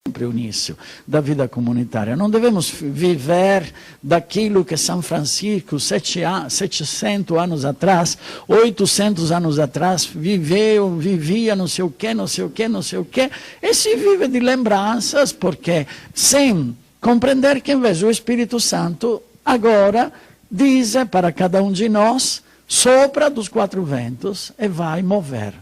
sempre o início da vida comunitária. Não devemos viver daquilo que São Francisco, 700 anos atrás, 800 anos atrás, vivia não sei o quê, não sei o quê, não sei o quê, e se vive de lembranças, porque sem compreender que, em vez do Espírito Santo, agora diz para cada um de nós, sopra dos quatro ventos e vai mover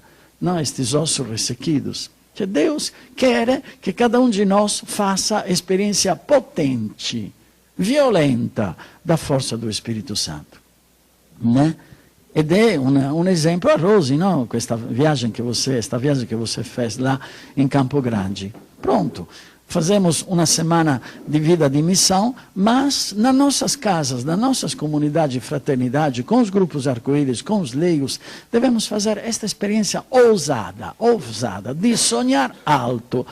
estes ossos ressequidos. Que Deus quer que cada um de nós faça experiência potente, violenta da força do Espírito Santo. Né? Ed è un esempio a Rosi, no? Esta viagem que você fez lá em Campo Grande. Pronto. Fazemos uma semana de vida de missão, mas nas nossas casas, nas nossas comunidades de fraternidade, com os grupos arco-íris, com os leigos, devemos fazer esta experiência ousada, de sonhar alto,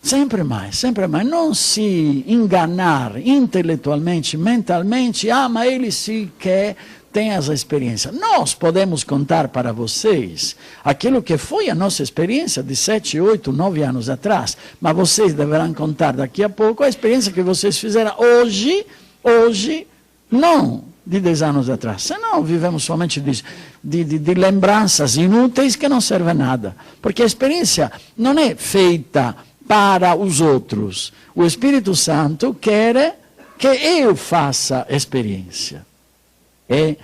sempre mais, não se enganar intelectualmente, mentalmente, mas ele sim que tem essa experiência. Nós podemos contar para vocês aquilo que foi a nossa experiência de 7, 8, 9 anos atrás, mas vocês deverão contar daqui a pouco a experiência que vocês fizeram hoje, não de 10 anos atrás. Senão vivemos somente de lembranças inúteis que não servem a nada. Porque a experiência não é feita para os outros. O Espírito Santo quer que eu faça experiência. É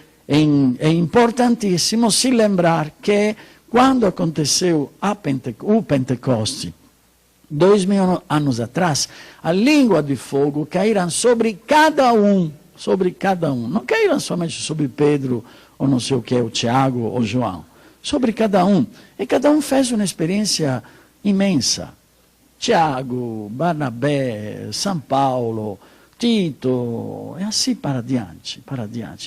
importantíssimo se lembrar que quando aconteceu o Pentecoste, 2000 anos atrás, a língua de fogo caíram sobre cada um. Não caíram somente sobre Pedro, ou não sei o que, o Tiago ou João. Sobre cada um. E cada um fez uma experiência imensa. Tiago, Barnabé, São Paulo, Tito, e assim para diante.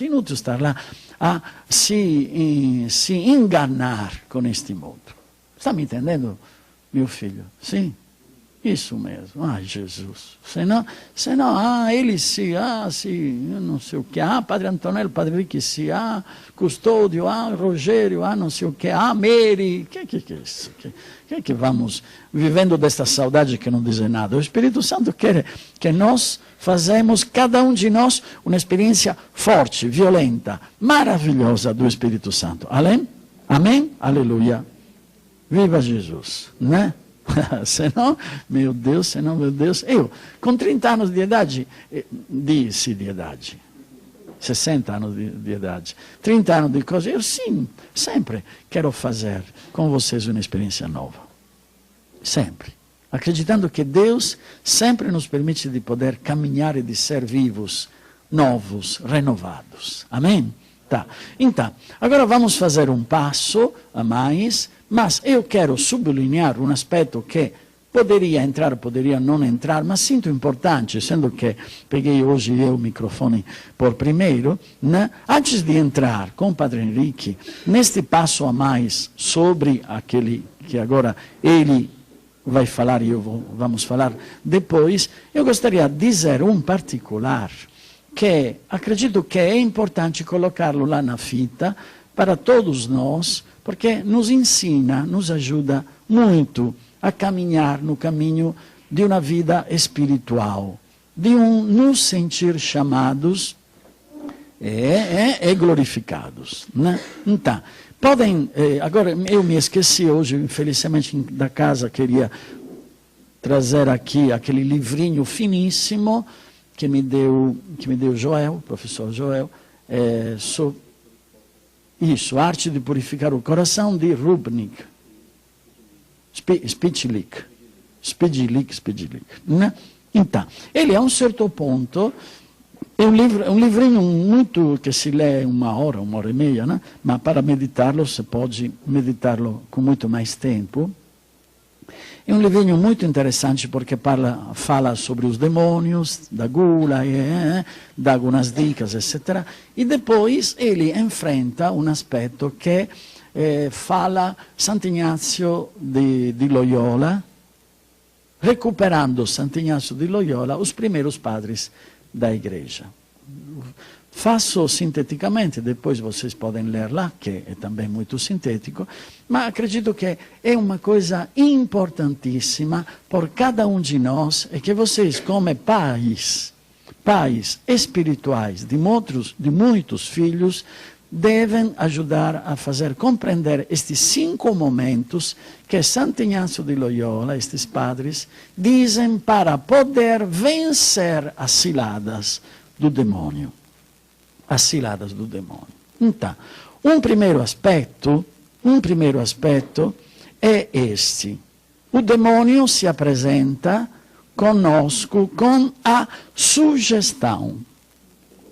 Inútil estar lá a se enganar com este mundo. Está me entendendo, meu filho? Sim? Isso mesmo. Ai, Jesus. Senão, ele sim, eu não sei o que, Padre Antonello, Padre Ricky, sim, Custódio, Rogério, não sei o que, Mary, que é isso? Que vamos vivendo desta saudade que não diz nada? O Espírito Santo quer que nós fazemos, cada um de nós, uma experiência forte, violenta, maravilhosa do Espírito Santo. Amém? Aleluia. Viva Jesus, né? Senão, meu Deus, eu, com 30 anos de idade, 60 anos de idade, 30 anos de coisa, eu sim, sempre quero fazer com vocês uma experiência nova. Sempre. Acreditando que Deus sempre nos permite de poder caminhar e de ser vivos, novos, renovados. Amém? Tá. Então, agora vamos fazer um passo a mais, mas eu quero sublinhar um aspecto que poderia entrar, poderia não entrar, mas sinto importante, sendo que peguei hoje o microfone por primeiro, né? Antes de entrar com o Padre Henrique, neste passo a mais sobre aquele que agora ele vai falar e vamos falar depois, eu gostaria de dizer um particular que acredito que é importante colocá-lo lá na fita para todos nós, porque nos ensina, nos ajuda muito a caminhar no caminho de uma vida espiritual, de nos sentir chamados e glorificados. Né? Então, podem, agora eu me esqueci hoje, infelizmente, da casa, queria trazer aqui aquele livrinho finíssimo que me deu Joel, o professor Joel, isso, Arte de Purificar o Coração, de Rubnik, Spidlik. Né? Então, ele a um certo ponto, é um livrinho muito que se lê uma hora e meia, né? Mas para meditarlo, você pode meditá-lo com muito mais tempo. É um livrinho muito interessante porque fala sobre os demônios, da gula, dá algumas dicas, etc. E depois ele enfrenta um aspecto que fala Sant'Ignazio di Loyola, recuperando Sant'Ignazio di Loyola, os primeiros padres da igreja. Faço sinteticamente, depois vocês podem ler lá, que é também muito sintético, ma acredito che è una cosa importantissima per cada um de nós, e que vocês, come pais espirituais de muitos filhos, devem ajudar a fazer compreender estes 5 momentos que Santo Inácio de Loyola, estes padres, dizem para poder vencer as ciladas do demônio. As ciladas do demônio. Então, um primeiro aspecto é este. O demônio se apresenta conosco com a sugestão.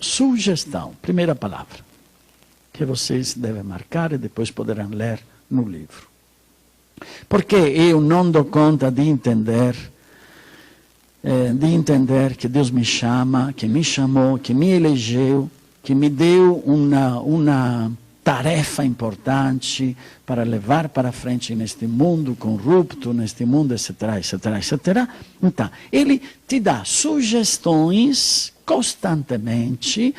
Sugestão, primeira palavra, que vocês devem marcar e depois poderão ler no livro. Porque eu não dou conta de entender que Deus me chama, que me chamou, que me elegeu, que me deu uma tarefa importante para levar para frente neste mundo corrupto, neste mundo, etc., etc., etc. Então, ele te dá sugestões constantemente,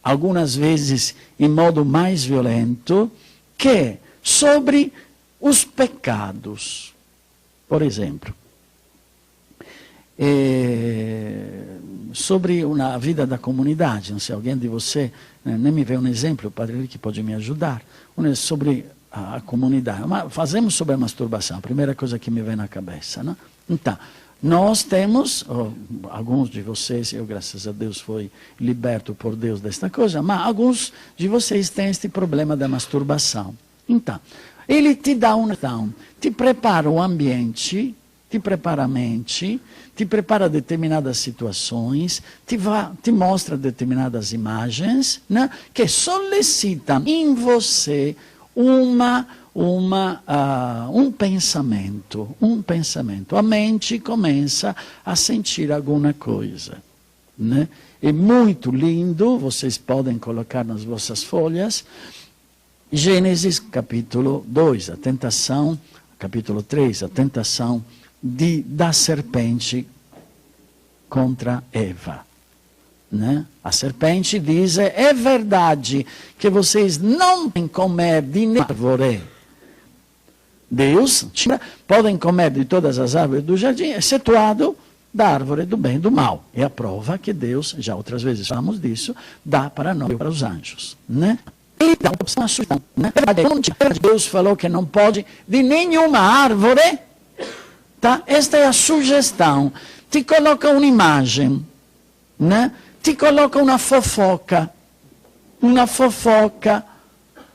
algumas vezes em modo mais violento, que sobre os pecados. Por exemplo, sobre a vida da comunidade, não sei, alguém de você, nem me vê um exemplo, o Padre que pode me ajudar, sobre a comunidade. Fazemos sobre a masturbação, a primeira coisa que me vem na cabeça. Não? Então, nós temos, alguns de vocês, eu graças a Deus fui liberto por Deus desta coisa, mas alguns de vocês têm este problema da masturbação. Então, ele te dá te prepara o ambiente, te prepara a mente, te prepara determinadas situações, te mostra determinadas imagens, né, que solicitam em você um pensamento. A mente começa a sentir alguma coisa. Né? É muito lindo, vocês podem colocar nas vossas folhas, Gênesis capítulo 2, a tentação, capítulo 3, a tentação da serpente contra Eva. Né? A serpente diz, é verdade que vocês não podem comer de árvore. Deus, podem comer de todas as árvores do jardim, excetuado da árvore do bem e do mal. É a prova que Deus, já outras vezes falamos disso, dá para nós e para os anjos. Né? E dá uma sugestão. Né? Deus falou que não pode de nenhuma árvore. Tá? Esta é a sugestão. Te coloca uma imagem, né? Te coloca uma fofoca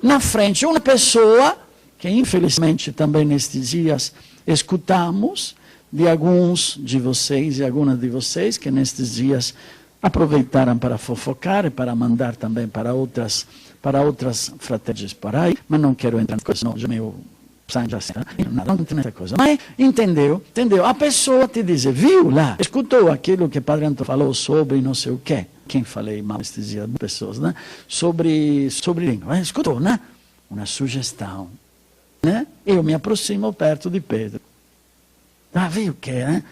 na frente. Uma pessoa que infelizmente também nestes dias escutamos de alguns de vocês e algumas de vocês que nestes dias aproveitaram para fofocar e para mandar também para outras fraternities por aí, mas não quero entrar nessa coisa, não, já meio não entendo nessa coisa. Mas entendeu? A pessoa te diz, viu lá, escutou aquilo que o Padre Antônio falou sobre não sei o quê. Quem falei mal estes dias de pessoas, né? Sobre língua. Escutou, né? Uma sugestão. Né? Eu me aproximo perto de Pedro. Viu o que, né?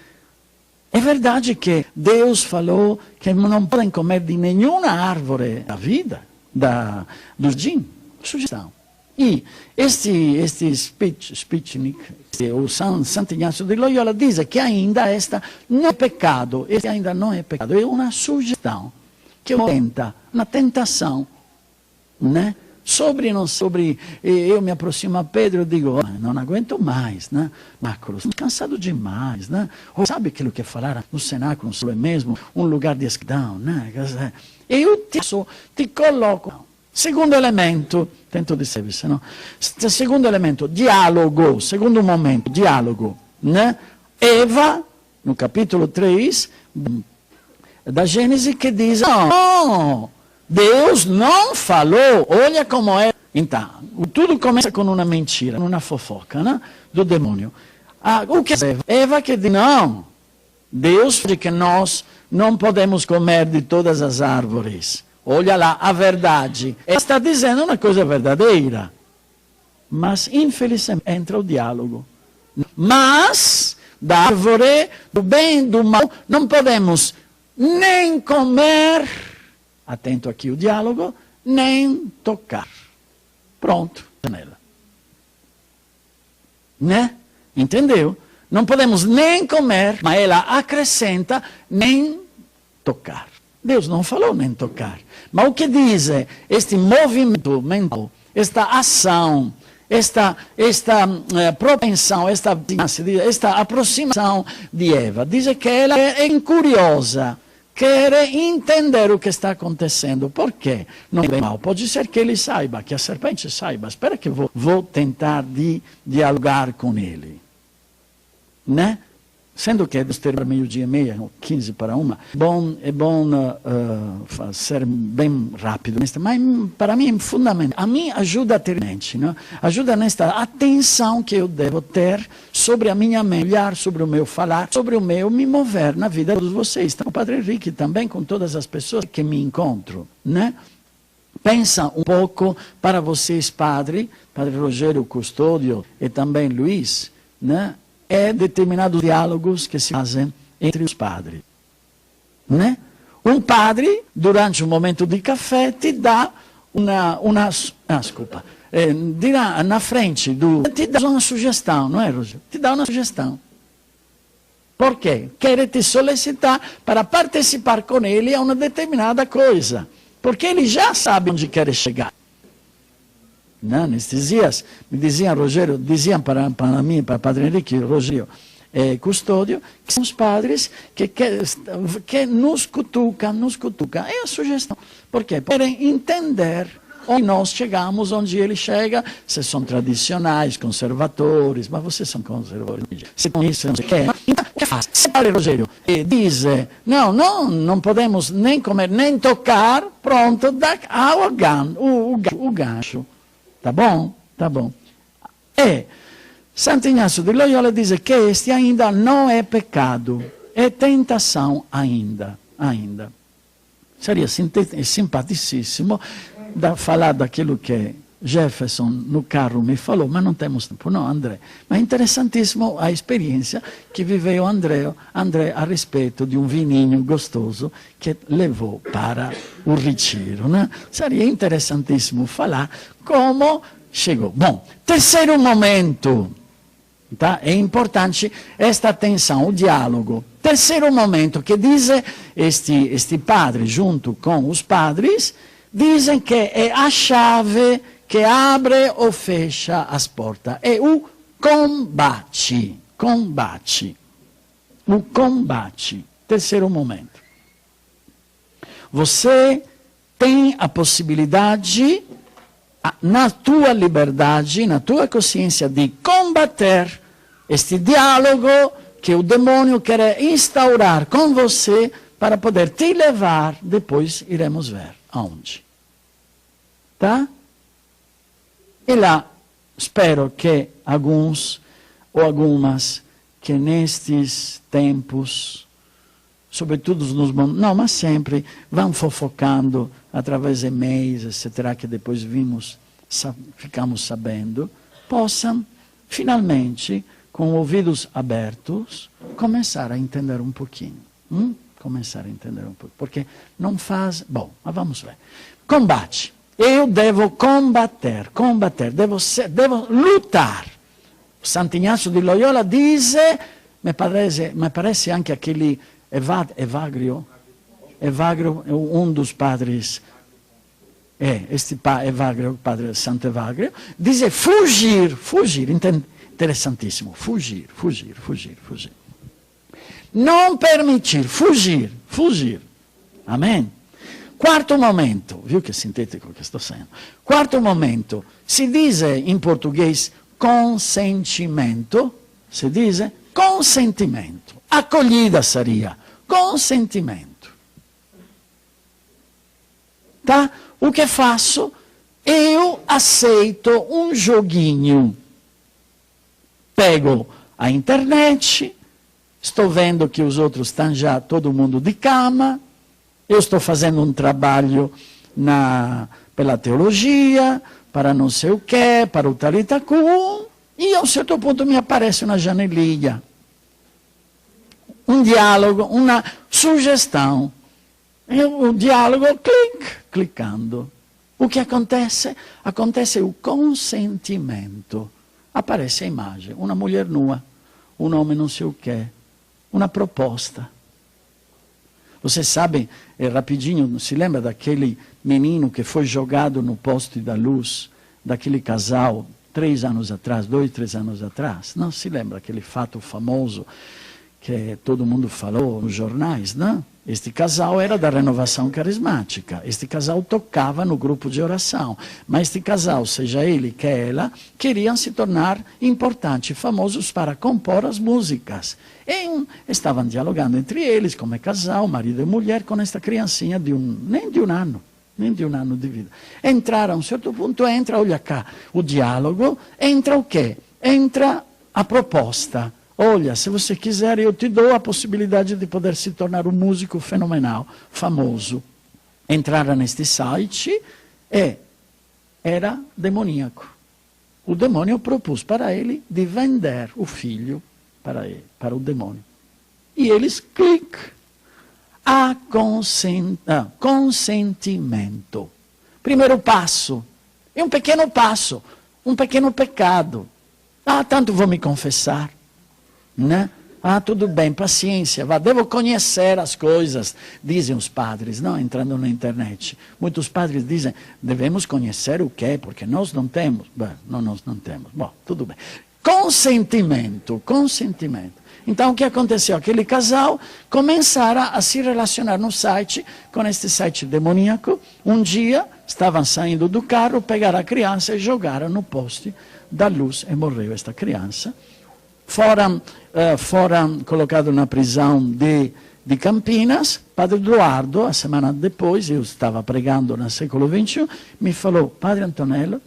É verdade que Deus falou que não podem comer de nenhuma árvore da vida, do jardim. Sugestão. E este Spičnik, o Santo Inácio de Loyola, diz que ainda esta não é pecado, é uma sugestão, que tenta, uma tentação, né? Sobre, eu me aproximo a Pedro e digo, não aguento mais, né? Marcos, estou cansado demais, né? Ou sabe aquilo que falaram no cenáculo, é mesmo um lugar de escravidão, né? Eu te coloco. Segundo elemento, tento dizer isso, não? Segundo elemento, diálogo. Segundo momento, diálogo. Né? Eva, no capítulo 3 da Gênesis, que diz, não, Deus não falou, olha como é. Então, tudo começa com uma mentira, uma fofoca, né? Do demônio. O que é Eva que diz, não, Deus diz que nós não podemos comer de todas as árvores. Olha lá, a verdade. Ela está dizendo uma coisa verdadeira. Mas, infelizmente, entra o diálogo. Mas, da árvore, do bem e do mal, não podemos nem comer atento aqui o diálogo, nem tocar. Pronto, janela. Né? Entendeu? Não podemos nem comer, mas ela acrescenta nem tocar. Deus não falou nem tocar. Mas o que diz este movimento mental, esta ação, esta propensão, esta aproximação de Eva, diz que ela é curiosa, quer entender o que está acontecendo. Por quê? Não é mal. Pode ser que ele saiba, que a serpente saiba. Espera que vou tentar dialogar com ele. Né? Sendo que deve ter meio-dia e meia, 15 para 1, é bom ser bem rápido. Mas para mim é fundamental. A mim ajuda a ter mente, não? Ajuda nesta atenção que eu devo ter sobre a minha mente, olhar sobre o meu falar, sobre o meu me mover na vida de todos vocês. Então, o Padre Henrique também, com todas as pessoas que me encontro, né? Pensa um pouco para vocês, Padre Rogério Custódio e também Luiz, né? Determinados diálogos que se fazem entre os padres. Né? Um padre, durante um momento de café, te dá dirá na frente te dá uma sugestão, não é, Rogério? Te dá uma sugestão. Por quê? Quer te solicitar para participar com ele a uma determinada coisa. Porque ele já sabe onde quer chegar. Não, nestes dias, me diziam, Rogério, diziam para mim, para o Padre Henrique, Rogério Custódio, que são os padres que nos cutucam. É a sugestão. Por quê? Para entender onde nós chegamos, onde ele chega, se são tradicionais, conservadores, mas vocês são conservadores. Se com isso não se quer, então, o que faz? Se o Padre Rogério diz, não podemos nem comer, nem tocar, pronto, dá o gancho. Tá bom? Tá bom. Santo Inácio de Loyola diz que este ainda não é pecado, é tentação ainda. Seria simpaticíssimo falar daquilo que Jefferson no carro me falou, mas não temos tempo, não, André. Mas é interessantíssimo a experiência que viveu André a respeito de um vininho gostoso que levou para o retiro. Né? Seria interessantíssimo falar como chegou. Bom, terceiro momento, tá? É importante esta atenção, o diálogo. Terceiro momento que diz este padre, junto com os padres, dizem que é a chave que abre ou fecha as portas. É o combate. O combate. Terceiro momento. Você tem a possibilidade, na tua liberdade, na tua consciência, de combater este diálogo que o demônio quer instaurar com você para poder te levar, depois iremos ver aonde. Tá? E lá, espero que alguns ou algumas que nestes tempos, sobretudo nos momentos, não, mas sempre, vão fofocando através de e-mails, etc., que depois ficamos sabendo, possam, finalmente, com ouvidos abertos, começar a entender um pouquinho. Começar a entender um pouco. Porque não faz... Bom, mas vamos ver. Combate. Eu devo combater, devo lutar. Santo Inácio de Loyola diz, me parece anche aquele Evagrio, um dos padres, Evagrio, padre Santo Evagrio, diz fugir, interessantíssimo, fugir. Não permitir, fugir. Amém? Quarto momento, viu que sintético que estou sendo? Quarto momento, se diz em português consentimento, acolhida seria, consentimento. Tá? O que faço? Eu aceito um joguinho. Pego a internet, estou vendo que os outros estão já todo mundo de cama, eu estou fazendo um trabalho pela teologia, para não sei o quê, para o Taritacum, e a um certo ponto me aparece uma janelinha, um diálogo, uma sugestão. E o dialogo, cliccando. O che acontece? Acontece o consentimento. Aparece a imagem, uma mulher nua, um homem não sei o quê, uma proposta. Você sabe, rapidinho, se lembra daquele menino que foi jogado no poste da luz, daquele casal, 3 anos atrás, 2, 3 anos atrás? Não se lembra aquele fato famoso que todo mundo falou nos jornais, não? Este casal era da renovação carismática, este casal tocava no grupo de oração, mas este casal, seja ele que ela, queriam se tornar importantes, famosos para compor as músicas. E estavam dialogando entre eles, como casal, marido e mulher, com esta criancinha nem de um ano de vida. Entraram, a um certo ponto, olha cá, o diálogo, entra o quê? Entra a proposta. Olha, se você quiser, eu te dou a possibilidade de poder se tornar um músico fenomenal, famoso. Entraram neste site e era demoníaco. O demônio propôs para ele de vender o filho para o demônio. E eles clicam. Consentimento. Primeiro passo. É um pequeno passo, um pequeno pecado. Tanto vou me confessar. Né? Tudo bem, paciência, devo conhecer as coisas, dizem os padres, não? Entrando na internet. Muitos padres dizem, devemos conhecer o quê? Porque nós não temos. Nós não temos. Bom, tudo bem. Consentimento. Então, o que aconteceu? Aquele casal começaram a se relacionar no site, com este site demoníaco. Um dia, estavam saindo do carro, pegaram a criança e jogaram no poste da luz e morreu esta criança. Foram colocados na prisão de Campinas. Padre Eduardo, a semana depois, eu estava pregando no século XXI, me falou, Padre Antonello,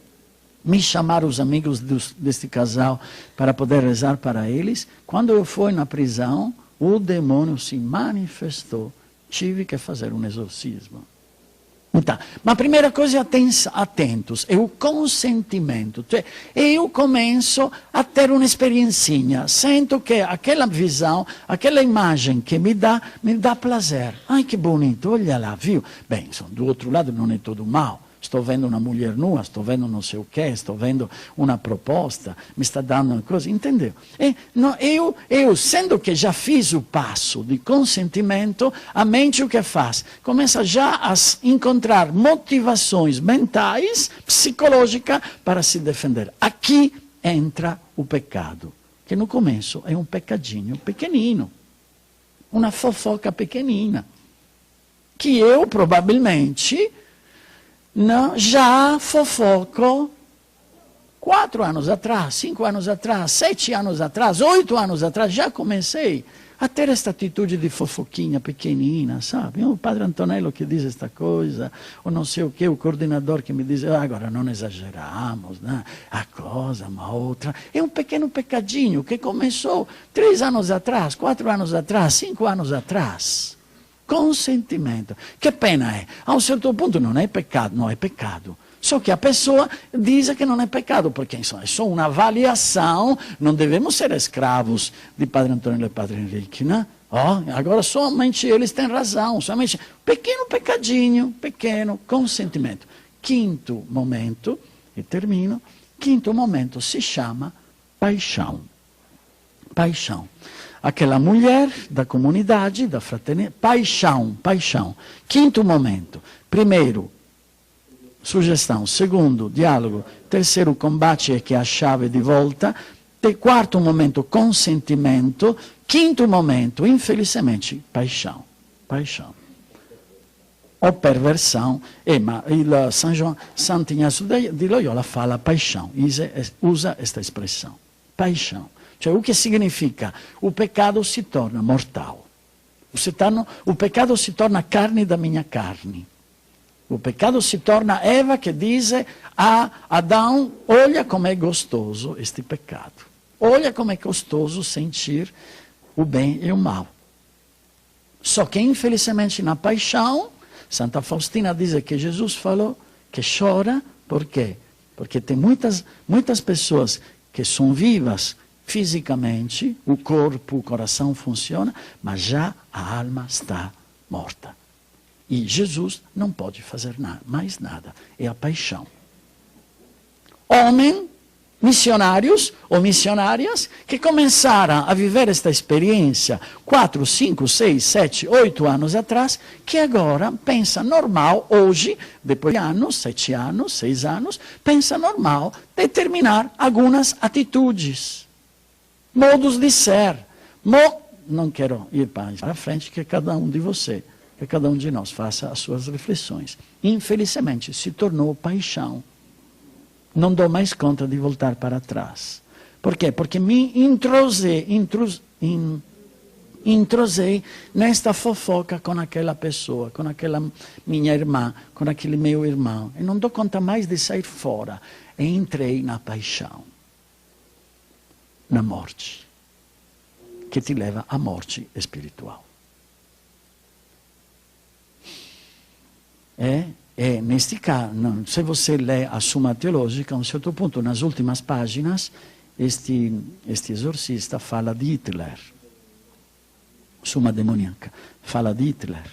me chamaram os amigos deste casal para poder rezar para eles. Quando eu fui na prisão, o demônio se manifestou. Tive que fazer um exorcismo. Então, ma a primeira coisa atentos, é o consentimento. Cioè, eu começo a ter uma experiencinha, sento que aquela visão, aquela imagem que me dá prazer. Ai, que bonito, olha lá, viu? Bem, do outro lado não é tudo mal. Estou vendo uma mulher nua, estou vendo não sei o quê, estou vendo uma proposta, me está dando uma coisa, entendeu? Eu, sendo que já fiz o passo de consentimento, a mente o que faz? Começa já a encontrar motivações mentais, psicológicas, para se defender. Aqui entra o pecado, que no começo é um pecadinho pequenino, uma fofoca pequenina, que eu provavelmente... Não, já fofoco 4 anos atrás, 5 anos atrás, 7 anos atrás, 8 anos atrás, já comecei a ter esta atitude de fofoquinha pequenina, sabe? O Padre Antonello que diz esta coisa, ou não sei o que, o coordenador que me diz, agora não exageramos, né? A coisa, uma outra. É um pequeno pecadinho que começou 3 anos atrás, 4 anos atrás, 5 anos atrás. Consentimento. Que pena é? A um certo ponto não é pecado, não é pecado. Só que a pessoa diz que não é pecado, porque insomma, é só uma avaliação, não devemos ser escravos de Padre Antonello e Padre Henrique, né? Agora somente eles têm razão, somente pequeno pecadinho, pequeno consentimento. Quinto momento, e termino, quinto momento se chama paixão. Paixão. Aquela mulher da comunidade, da fraternidade, paixão. Quinto momento. Primeiro, sugestão. Segundo, diálogo. Terceiro, combate, que é a chave de volta. Quarto momento, consentimento. Quinto momento, infelizmente, paixão. Ou perversão. Ma il Sant'Ignazio di Loyola fala paixão. Usa esta expressão. Paixão. Cioè, o que significa? O pecado se torna mortal. O pecado se torna carne da minha carne. O pecado se torna Eva que diz a Adão, olha como é gostoso este pecado. Olha como é gostoso sentir o bem e o mal. Só que, infelizmente, na paixão, Santa Faustina diz que Jesus falou que chora, por quê? Porque tem muitas pessoas que são vivas, fisicamente, o corpo, o coração funciona, mas já a alma está morta. E Jesus não pode fazer mais nada. É a paixão. Homem, missionários ou missionárias que começaram a viver esta experiência 4, 5, 6, 7, 8 anos atrás, que agora pensa normal, hoje, depois de anos, 7 anos, 6 anos, pensa normal determinar algumas atitudes, modos de ser. Não quero ir para frente, que cada um de vocês, que cada um de nós faça as suas reflexões. Infelizmente, se tornou paixão. Não dou mais conta de voltar para trás. Por quê? Porque me introsei nesta fofoca com aquela pessoa, com aquela minha irmã, com aquele meu irmão. E não dou conta mais de sair fora. E entrei na paixão, na morte, que te leva à morte espiritual. Neste caso, se você lê a Suma Teológica, a um certo ponto, nas últimas páginas, este exorcista fala de Hitler. Suma Demoníaca. Fala de Hitler,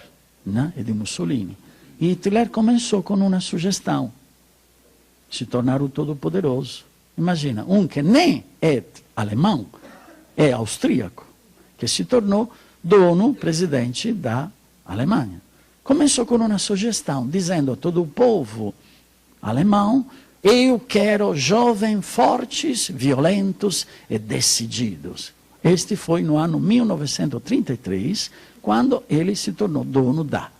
né? E de Mussolini. Hitler começou com uma sugestão. Se tornar o Todo-Poderoso. Imagina, que nem é alemão, é austríaco, que se tornou dono, presidente da Alemanha. Começou com uma sugestão, dizendo a todo o povo alemão: eu quero jovens fortes, violentos e decididos. Este foi no ano 1933, quando ele se tornou dono da.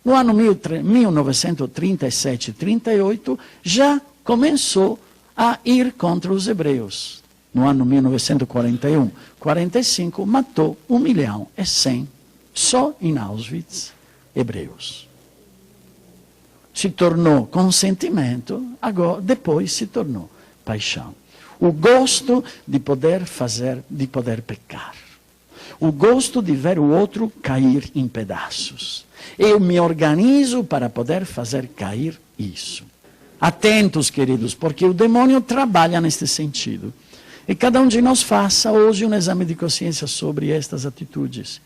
No ano 1937-38, já começou a ir contra os hebreus. No ano 1941-45, matou 1.100.000, só em Auschwitz, hebreus. Se tornou consentimento, agora, depois se tornou paixão. O gosto de poder fazer, de poder pecar. O gosto de ver o outro cair em pedaços. Eu me organizo para poder fazer cair isso. Atentos, queridos, porque o demônio trabalha neste sentido. E cada um de nós faça hoje um exame de consciência sobre estas atitudes.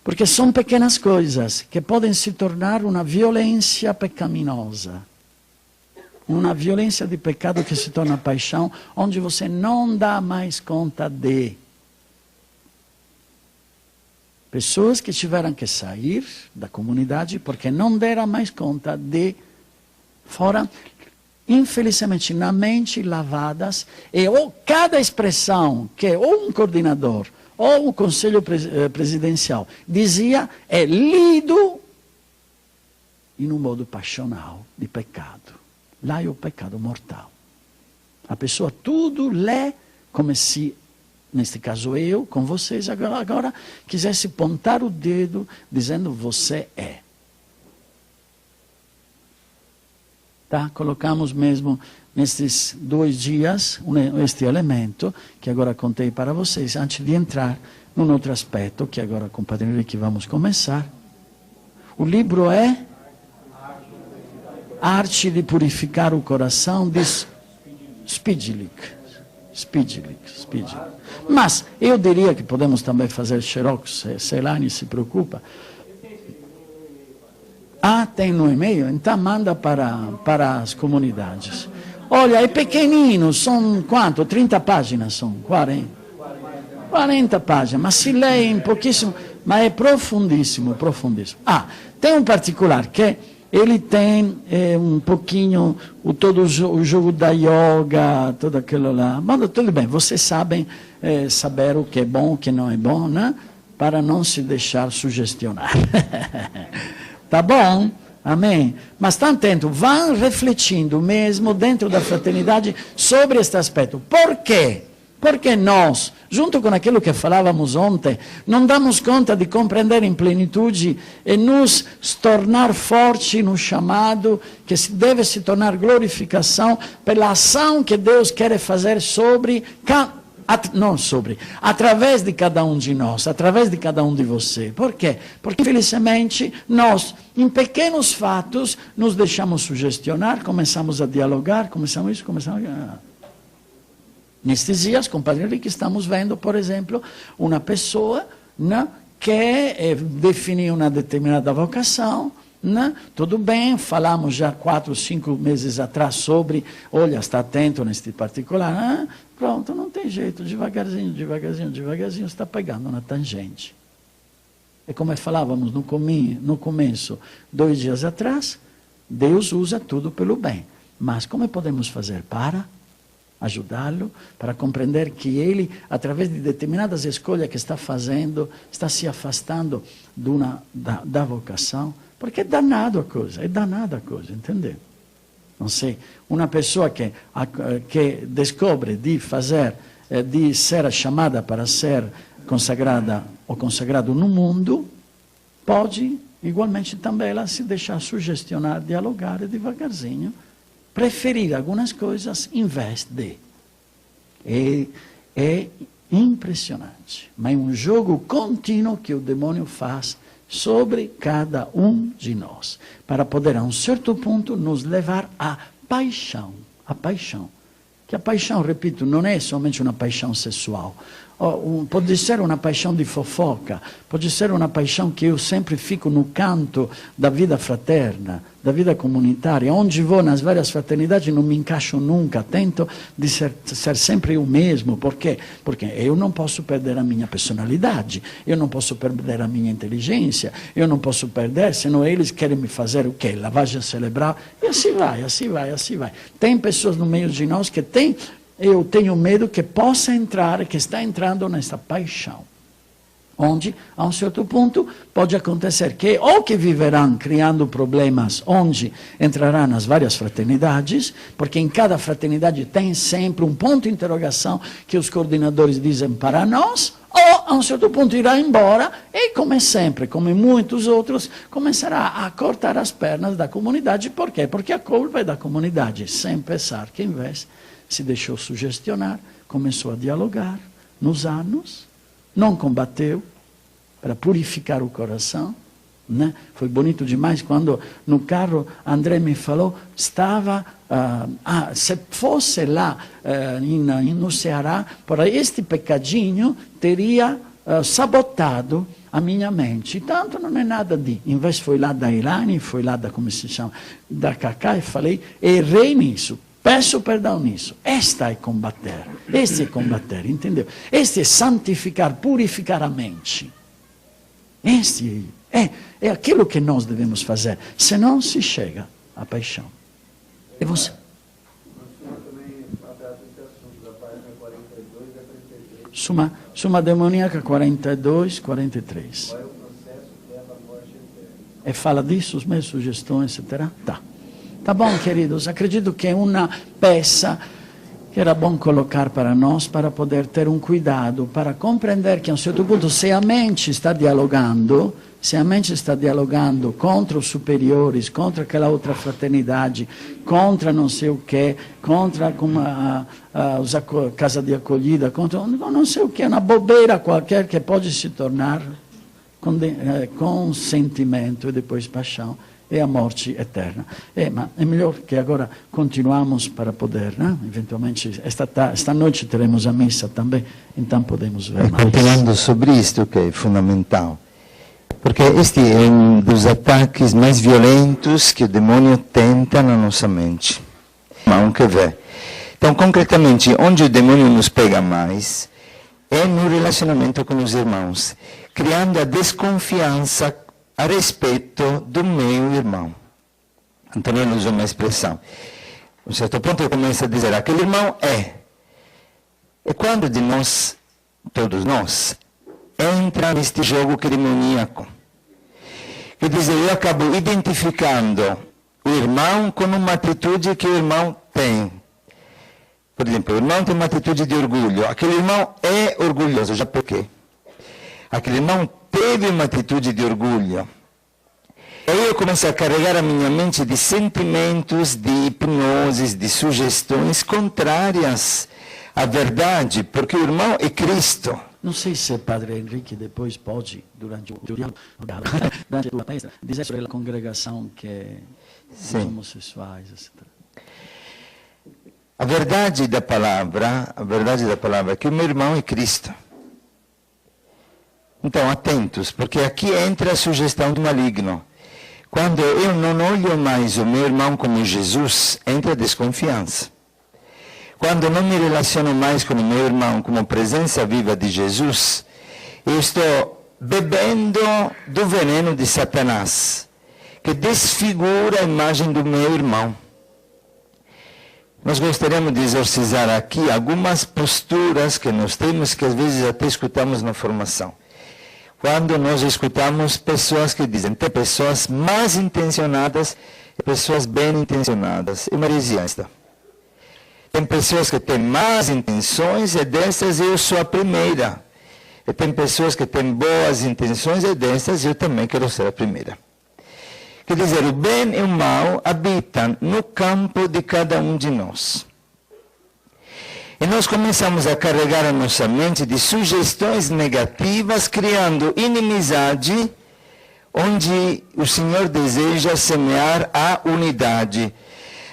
Porque são pequenas coisas que podem se tornar uma violência pecaminosa. Uma violência de pecado que se torna paixão, onde você não dá mais conta de. Pessoas que tiveram que sair da comunidade porque não deram mais conta de. Foram, infelizmente, na mente lavadas. E ou cada expressão que ou um coordenador ou o Conselho Presidencial dizia, é lido em um modo passional de pecado. Lá é o pecado mortal. A pessoa tudo lê como se, neste caso eu, com vocês, agora quisesse apontar o dedo dizendo você é. Tá? Colocamos mesmo nestes 2 dias este elemento que agora contei para vocês, antes de entrar num outro aspecto que agora com o Padre Henrique vamos começar. O livro é Arte de Purificar o Coração, de Spidlik. Mas eu diria que podemos também fazer xerox, se Elane se preocupa. Tem no e-mail? Então manda para as comunidades. Olha, é pequenino, são quanto? 30 páginas são? 40 páginas, mas se lê em pouquíssimo, mas é profundíssimo. Tem um particular que ele tem um pouquinho, todo o jogo da yoga, tudo aquilo lá. Mas tudo bem, vocês sabem saber o que é bom, o que não é bom, né? Para não se deixar sugestionar. Tá bom? Amém? Mas estão atentos, vão refletindo mesmo dentro da fraternidade sobre este aspecto. Por quê? Porque nós, junto com aquilo que falávamos ontem, não damos conta de compreender em plenitude e nos tornar forte no chamado que deve se tornar glorificação pela ação que Deus quer fazer através de cada um de nós, através de cada um de vocês. Por quê? Porque, infelizmente, nós, em pequenos fatos, nos deixamos sugestionar, começamos a dialogar, começamos. Nestes dias, com o Padre Henrique, estamos vendo, por exemplo, uma pessoa, né, que definiu uma determinada vocação, Né? Tudo bem, falamos já 4, 5 meses atrás sobre, olha, está atento neste particular. Pronto, não tem jeito, devagarzinho, está pegando na tangente. E como falávamos no começo, 2 dias atrás, Deus usa tudo pelo bem. Mas como podemos fazer para ajudá-lo, para compreender que ele, através de determinadas escolhas que está fazendo, está se afastando da vocação? Porque é danada a coisa, entendeu? Não sei, uma pessoa que descobre de ser chamada para ser consagrada ou consagrado no mundo, pode igualmente também ela se deixar sugestionar, dialogar e devagarzinho, preferir algumas coisas em vez de. É impressionante, mas é um jogo contínuo que o demônio faz sobre cada um de nós, para poder a um certo ponto nos levar à paixão. A paixão. Que a paixão, repito, não é somente uma paixão sexual. Pode ser uma paixão de fofoca, pode ser uma paixão que eu sempre fico no canto da vida fraterna, da vida comunitária. Onde vou nas várias fraternidades não me encaixo nunca, tento de ser sempre o mesmo. Por quê? Porque eu não posso perder a minha personalidade, eu não posso perder a minha inteligência, eu não posso perder, senão eles querem me fazer o quê? Lavagem cerebral, e assim vai. Tem pessoas no meio de nós que eu tenho medo que possa entrar, que está entrando nessa paixão. Onde, a um certo ponto, pode acontecer que, ou que viverão criando problemas, onde entrarão nas várias fraternidades, porque em cada fraternidade tem sempre um ponto de interrogação que os coordenadores dizem para nós, ou a um certo ponto irá embora e, como sempre, como muitos outros, começará a cortar as pernas da comunidade. Por quê? Porque a culpa é da comunidade, sem pensar que, em vez, se deixou sugestionar, começou a dialogar nos anos, não combateu para purificar o coração. Né? Foi bonito demais quando no carro André me falou, estava, se fosse lá no Ceará, por este pecadinho teria sabotado a minha mente. Tanto não é nada de... Em vez foi lá da Ilane, foi lá da, como se chama, da Cacá, e falei, errei nisso. Peço perdão nisso. Este é combater, entendeu? Este é santificar, purificar a mente. Este é aquilo que nós devemos fazer, senão se chega à paixão. E você? Suma demoníaca 42, 43. Qual é o processo que leva à morte eterna? E fala disso, as minhas sugestões, etc. Tá. Tá bom, queridos, acredito que é uma peça que era bom colocar para nós, para poder ter um cuidado, para compreender que a um certo ponto, se a mente está dialogando contra os superiores, contra aquela outra fraternidade, contra não sei o quê, contra a casa de acolhida, contra não sei o quê, uma bobeira qualquer que pode se tornar consentimento e depois paixão. É a morte eterna. Mas é melhor que agora continuamos para poder, né? Eventualmente, esta noite teremos a missa também, então podemos ver mais. Continuando sobre isto, que é fundamental, porque este é um dos ataques mais violentos que o demônio tenta na nossa mente. Mas que vê. Então, concretamente, onde o demônio nos pega mais é no relacionamento com os irmãos, criando a desconfiança a respeito do meu irmão. Antonio usa uma expressão. A um certo ponto ele começa a dizer, aquele irmão é. E quando de nós, todos nós, entra neste jogo demoníaco, quer dizer, eu acabo identificando o irmão com uma atitude que o irmão tem. Por exemplo, o irmão tem uma atitude de orgulho. Aquele irmão é orgulhoso, já por quê? Aquele irmão teve uma atitude de orgulho. E aí eu começo a carregar a minha mente de sentimentos, de hipnoses, de sugestões contrárias à verdade, porque o irmão é Cristo. Não sei se o Padre Henrique depois pode, durante o diálogo, durante a tua palestra, dizer sobre a congregação que os homossexuais, etc. A verdade da palavra é que o meu irmão é Cristo. Então, atentos, porque aqui entra a sugestão do maligno. Quando eu não olho mais o meu irmão como Jesus, entra a desconfiança. Quando não me relaciono mais com o meu irmão como presença viva de Jesus, eu estou bebendo do veneno de Satanás, que desfigura a imagem do meu irmão. Nós gostaríamos de exorcizar aqui algumas posturas que nós temos, que às vezes até escutamos na formação. Quando nós escutamos pessoas que dizem, tem pessoas mais intencionadas e pessoas bem intencionadas. É uma heresia esta. Tem pessoas que têm más intenções e dessas eu sou a primeira. E tem pessoas que têm boas intenções e dessas eu também quero ser a primeira. Quer dizer, o bem e o mal habitam no campo de cada um de nós. E nós começamos a carregar a nossa mente de sugestões negativas, criando inimizade, onde o Senhor deseja semear a unidade.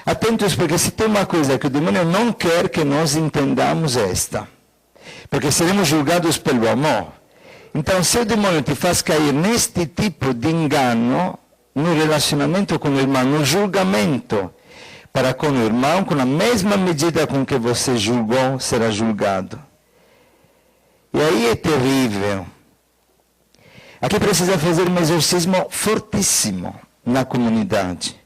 Atentos, porque se tem uma coisa que o demônio não quer que nós entendamos esta. Porque seremos julgados pelo amor. Então, se o demônio te faz cair neste tipo de engano, no relacionamento com o irmão, no julgamento para com o irmão, com a mesma medida com que você julgou, será julgado. E aí é terrível. Aqui precisa fazer um exorcismo fortíssimo na comunidade.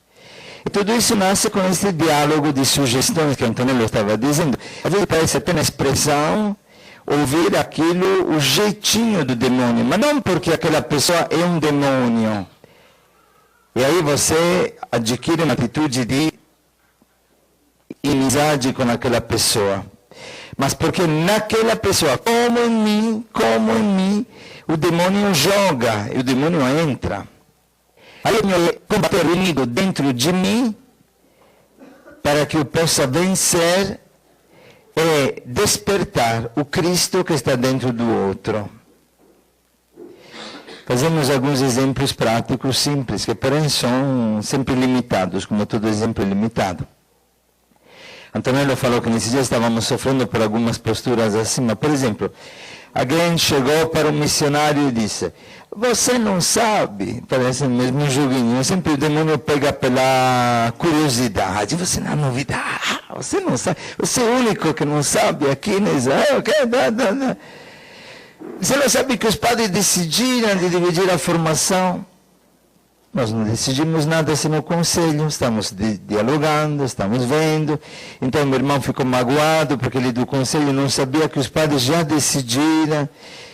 E tudo isso nasce com esse diálogo de sugestões que Antonello estava dizendo. Às vezes parece até na expressão, ouvir aquilo, o jeitinho do demônio, mas não porque aquela pessoa é um demônio. E aí você adquire uma atitude de inimizade com aquela pessoa. Mas porque naquela pessoa, como em mim, o demônio joga e o demônio entra. Aí eu tenho que combater o inimigo dentro de mim para que eu possa vencer e despertar o Cristo que está dentro do outro. Fazemos alguns exemplos práticos simples, que porém são sempre limitados, como todo exemplo é limitado. Antonello falou que nesses dias estávamos sofrendo por algumas posturas assim, mas, por exemplo, alguém chegou para um missionário e disse, você não sabe, parece mesmo um joguinho, sempre o demônio pega pela curiosidade, você não é novidade, você não sabe, você é o único que não sabe aqui em Israel, você não sabe que os padres decidiram de dividir a formação? Nós não decidimos nada assim no conselho, estamos dialogando, estamos vendo. Então meu irmão ficou magoado porque ele do conselho não sabia que os padres já decidiram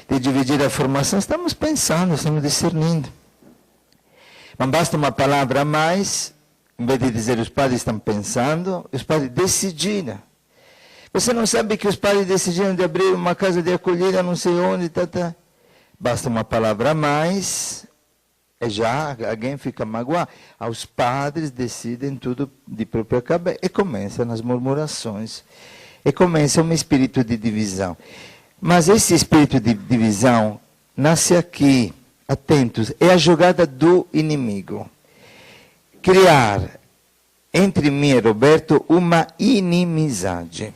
de dividir a formação. Estamos pensando, estamos discernindo. Mas basta uma palavra a mais, em vez de dizer os padres estão pensando, os padres decidiram. Você não sabe que os padres decidiram de abrir uma casa de acolhida, não sei onde, Basta uma palavra a mais, e já alguém fica magoado. Os padres decidem tudo de própria cabeça. E começam as murmurações. E começa um espírito de divisão. Mas esse espírito de divisão nasce aqui, atentos, é a jogada do inimigo. Criar entre mim e Roberto uma inimizade.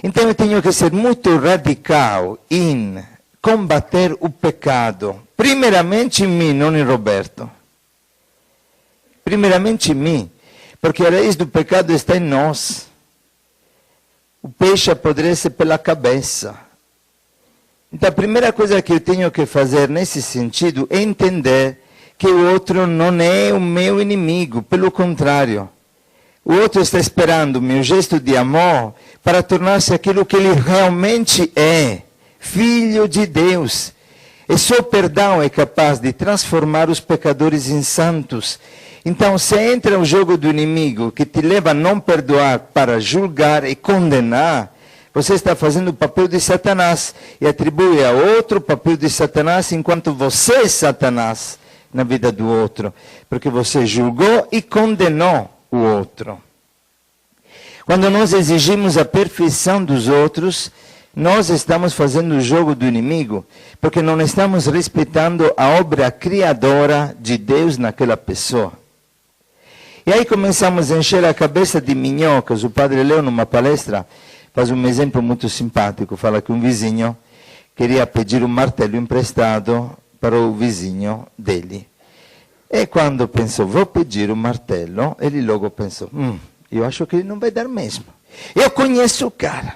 Então eu tenho que ser muito radical em combater o pecado. Primeiramente em mim, não em Roberto. Primeiramente em mim. Porque a raiz do pecado está em nós. O peixe apodrece pela cabeça. Então a primeira coisa que eu tenho que fazer nesse sentido é entender que o outro não é o meu inimigo. Pelo contrário. O outro está esperando o meu gesto de amor para tornar-se aquilo que ele realmente é. Filho de Deus. E só o perdão é capaz de transformar os pecadores em santos. Então, se entra o jogo do inimigo que te leva a não perdoar para julgar e condenar, você está fazendo o papel de Satanás e atribui a outro o papel de Satanás enquanto você é Satanás na vida do outro. Porque você julgou e condenou o outro. Quando nós exigimos a perfeição dos outros, nós estamos fazendo o jogo do inimigo, porque não estamos respeitando a obra criadora de Deus naquela pessoa. E aí começamos a encher a cabeça de minhocas. O padre Leo, numa palestra, faz um exemplo muito simpático. Fala que um vizinho queria pedir um martelo emprestado para o vizinho dele. E quando pensou, vou pedir um martelo, ele logo pensou, eu acho que ele não vai dar mesmo. Eu conheço o cara,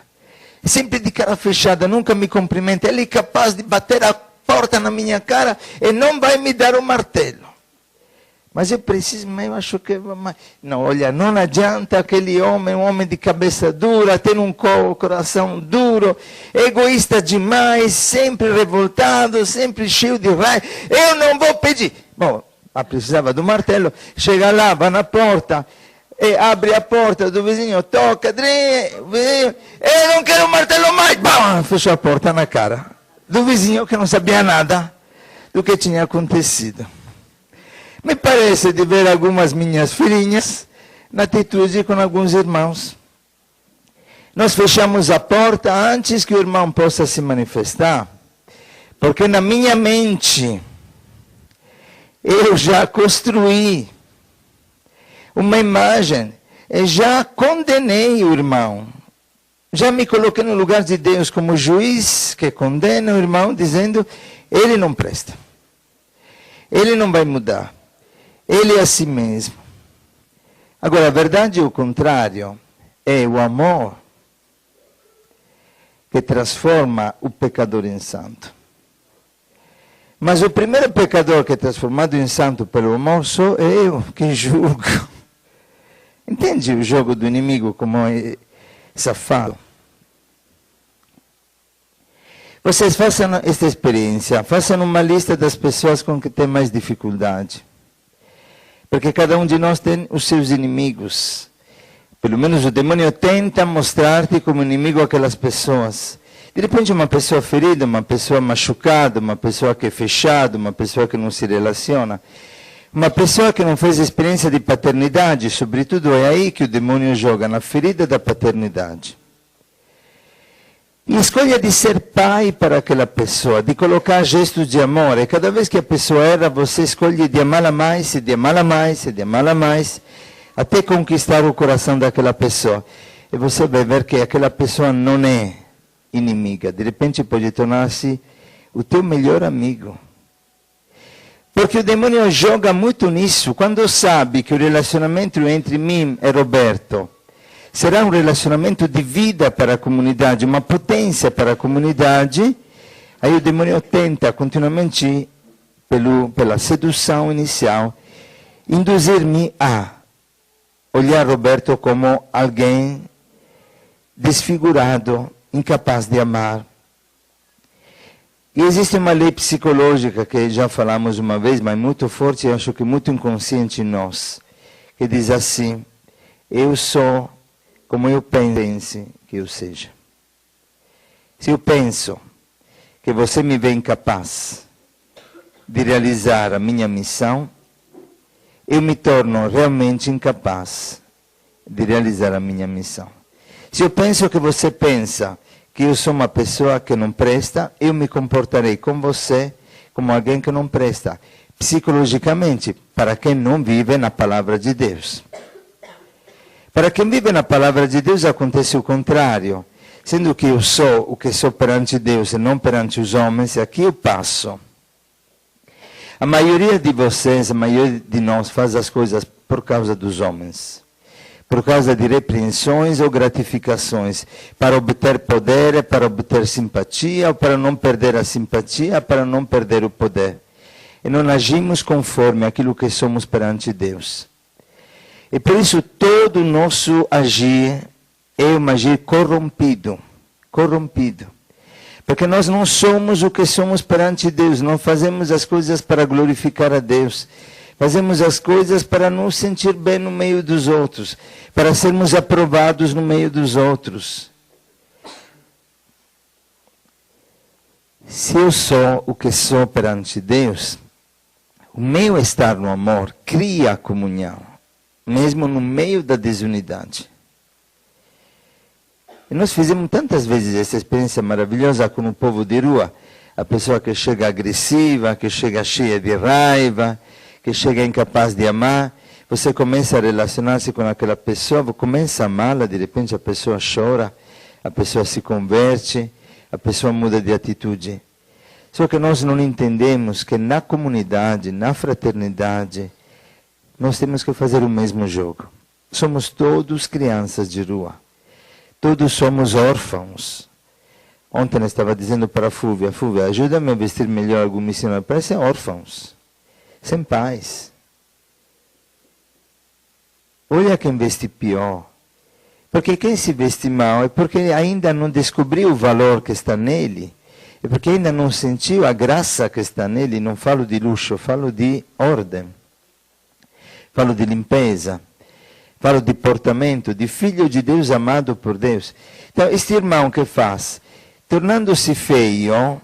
sempre de cara fechada, nunca me cumprimenta, ele é capaz de bater a porta na minha cara e não vai me dar o martelo. Mas eu preciso, mas eu acho que... Não, olha, não adianta aquele homem, um homem de cabeça dura, tem um coração duro, egoísta demais, sempre revoltado, sempre cheio de raiva. Eu não vou pedir. Bom, precisava do martelo, chega lá, vai na porta, e abre a porta do vizinho, toca, o vizinho, eu não quero o martelo mais. Bom, fechou a porta na cara do vizinho que não sabia nada do que tinha acontecido. Me parece de ver algumas minhas filhinhas na atitude com alguns irmãos. Nós fechamos a porta antes que o irmão possa se manifestar, porque na minha mente eu já construí uma imagem, e já condenei o irmão. Já me coloquei no lugar de Deus como juiz que condena o irmão, dizendo, ele não presta. Ele não vai mudar. Ele é assim mesmo. Agora, a verdade é o contrário. É o amor que transforma o pecador em santo. Mas o primeiro pecador que é transformado em santo pelo amor sou eu, que julgo. Entende o jogo do inimigo como é safado? Vocês façam esta experiência, façam uma lista das pessoas com que tem mais dificuldade. Porque cada um de nós tem os seus inimigos. Pelo menos o demônio tenta mostrar-te como inimigo aquelas pessoas. De repente uma pessoa ferida, uma pessoa machucada, uma pessoa que é fechada, uma pessoa que não se relaciona. Uma pessoa que não fez experiência de paternidade, sobretudo é aí que o demônio joga, na ferida da paternidade. E escolha de ser pai para aquela pessoa, de colocar gestos de amor. E cada vez que a pessoa erra, você escolhe de amá-la mais, e de amá-la mais, e de amá-la mais, até conquistar o coração daquela pessoa. E você vai ver que aquela pessoa não é inimiga. De repente pode tornar-se o teu melhor amigo. Porque o demônio joga muito nisso. Quando sabe que o relacionamento entre mim e Roberto será um relacionamento de vida para a comunidade, uma potência para a comunidade, aí o demônio tenta continuamente, pela sedução inicial, induzir-me a olhar Roberto como alguém desfigurado, incapaz de amar. E existe uma lei psicológica que já falamos uma vez, mas muito forte, eu acho que muito inconsciente em nós, que diz assim, eu sou como eu pense que eu seja. Se eu penso que você me vê incapaz de realizar a minha missão, eu me torno realmente incapaz de realizar a minha missão. Se eu penso que você pensa que eu sou uma pessoa que não presta, eu me comportarei com você como alguém que não presta, psicologicamente, para quem não vive na palavra de Deus. Para quem vive na palavra de Deus acontece o contrário. Sendo que eu sou o que sou perante Deus e não perante os homens, aqui eu passo. A maioria de vocês, a maioria de nós faz as coisas por causa dos homens. Por causa de repreensões ou gratificações. Para obter poder, para obter simpatia, ou para não perder a simpatia, para não perder o poder. E não agimos conforme aquilo que somos perante Deus. E por isso todo o nosso agir é um agir corrompido. Corrompido. Porque nós não somos o que somos perante Deus. Não fazemos as coisas para glorificar a Deus. Fazemos as coisas para nos sentir bem no meio dos outros. Para sermos aprovados no meio dos outros. Se eu sou o que sou perante Deus, o meu estar no amor cria a comunhão. Mesmo no meio da desunidade. E nós fizemos tantas vezes essa experiência maravilhosa com o povo de rua. A pessoa que chega agressiva, que chega cheia de raiva, que chega incapaz de amar. Você começa a relacionar-se com aquela pessoa, começa a amá-la, de repente a pessoa chora, a pessoa se converte, a pessoa muda de atitude. Só que nós não entendemos que na comunidade, na fraternidade, nós temos que fazer o mesmo jogo. Somos todos crianças de rua. Todos somos órfãos. Ontem eu estava dizendo para a Fúvia, ajuda-me a vestir melhor algum missionário. Parecem órfãos, sem pais. Olha quem veste pior. Porque quem se veste mal é porque ainda não descobriu o valor que está nele. É porque ainda não sentiu a graça que está nele. Não falo de luxo, falo de ordem. Falo de limpeza. Falo de portamento, de filho de Deus amado por Deus. Então, este irmão que faz? Tornando-se feio,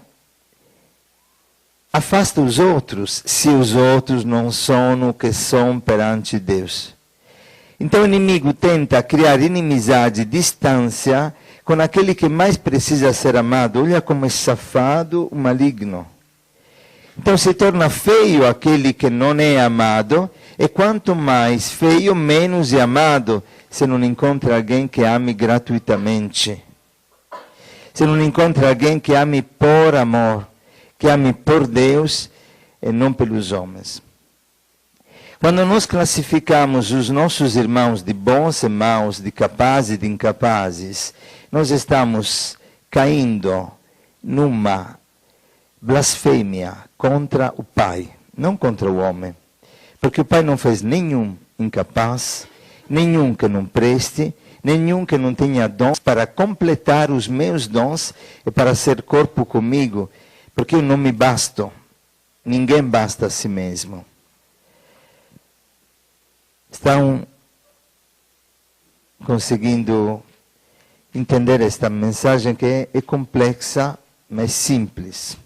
afasta os outros, se os outros não são o que são perante Deus. Então o inimigo tenta criar inimizade, distância, com aquele que mais precisa ser amado. Olha como é safado, maligno. Então se torna feio aquele que não é amado, e quanto mais feio, menos é amado, se não encontra alguém que ame gratuitamente. Se não encontra alguém que ame por amor, que ame por Deus e não pelos homens. Quando nós classificamos os nossos irmãos de bons e maus, de capazes e de incapazes, nós estamos caindo numa blasfêmia contra o Pai, não contra o homem. Porque o Pai não fez nenhum incapaz, nenhum que não preste, nenhum que não tenha dons para completar os meus dons e para ser corpo comigo, porque eu não me basto. Ninguém basta a si mesmo. Estão conseguindo entender esta mensagem que é complexa, mas simples.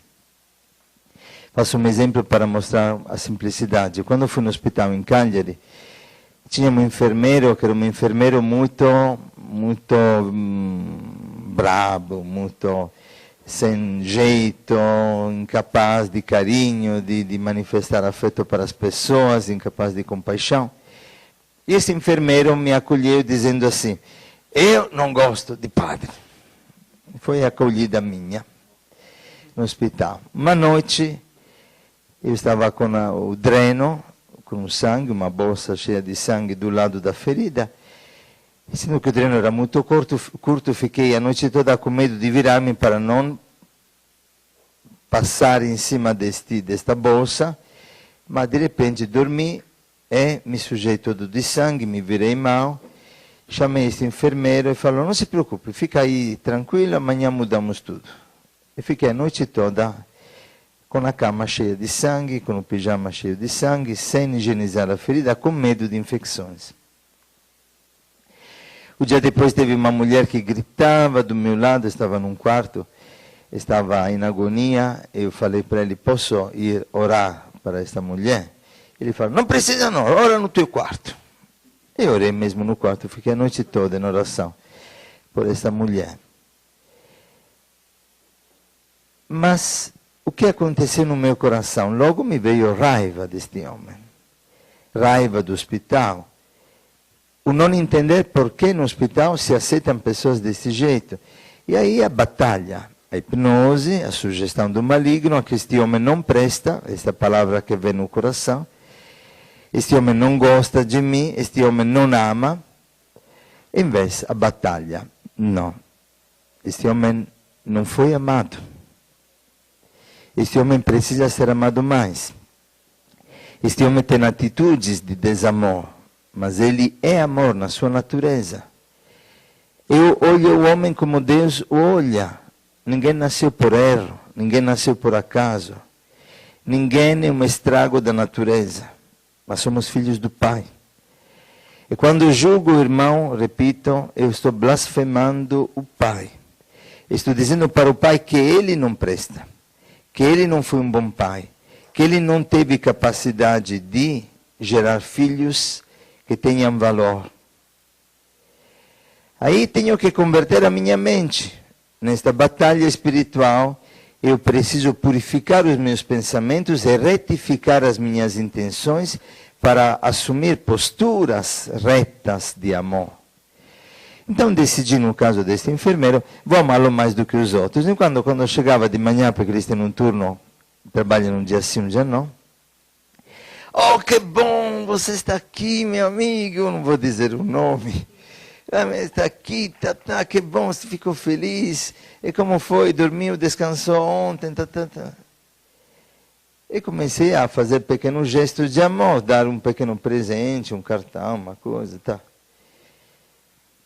Faço um exemplo para mostrar a simplicidade. Quando eu fui no hospital em Cagliari, tinha um enfermeiro que era um enfermeiro muito brabo, muito sem jeito, incapaz de carinho, de manifestar afeto para as pessoas, incapaz de compaixão. E esse enfermeiro me acolheu dizendo assim: eu não gosto de padre. Foi a acolhida minha no hospital. Uma noite, eu estava com o dreno, com o sangue, uma bolsa cheia de sangue do lado da ferida. E sendo que o dreno era muito curto, fiquei a noite toda com medo de virar-me para não passar em cima desta bolsa. Mas de repente dormi e me sujei todo de sangue, me virei mal. Chamei este enfermeiro e falou: não se preocupe, fica aí tranquilo, amanhã mudamos tudo. E fiquei a noite toda com a cama cheia de sangue, com o pijama cheio de sangue, sem higienizar a ferida, com medo de infecções. O dia depois teve uma mulher que gritava do meu lado, estava num quarto, estava em agonia. Eu falei para ele: posso ir orar para esta mulher? Ele falou: não precisa não, ora no teu quarto. Eu orei mesmo no quarto, fiquei a noite toda em oração por esta mulher. Mas o que aconteceu no meu coração? Logo me veio raiva deste homem, raiva do hospital. O não entender por que no hospital se aceitam pessoas desse jeito. E aí a batalha, a hipnose, a sugestão do maligno, que este homem não presta, esta palavra que vem no coração. Este homem não gosta de mim, este homem não ama. Em vez, a batalha, não. Este homem não foi amado. Este homem precisa ser amado mais. Este homem tem atitudes de desamor, mas ele é amor na sua natureza. Eu olho o homem como Deus o olha. Ninguém nasceu por erro, ninguém nasceu por acaso. Ninguém é um estrago da natureza, mas somos filhos do Pai. E quando eu julgo o irmão, repito, eu estou blasfemando o Pai. Estou dizendo para o Pai que ele não presta, que ele não foi um bom pai, que ele não teve capacidade de gerar filhos que tenham valor. Aí tenho que converter a minha mente. Nesta batalha espiritual, eu preciso purificar os meus pensamentos e retificar as minhas intenções para assumir posturas retas de amor. Então decidi, no caso deste enfermeiro, vou amá-lo mais do que os outros. E quando chegava de manhã, porque eles têm um turno, trabalham um dia sim, um dia não. Oh, que bom, você está aqui, meu amigo. Eu não vou dizer o nome. Está aqui, que bom, você ficou feliz. E como foi? Dormiu, descansou ontem, E comecei a fazer pequenos gestos de amor, dar um pequeno presente, um cartão, uma coisa, tá.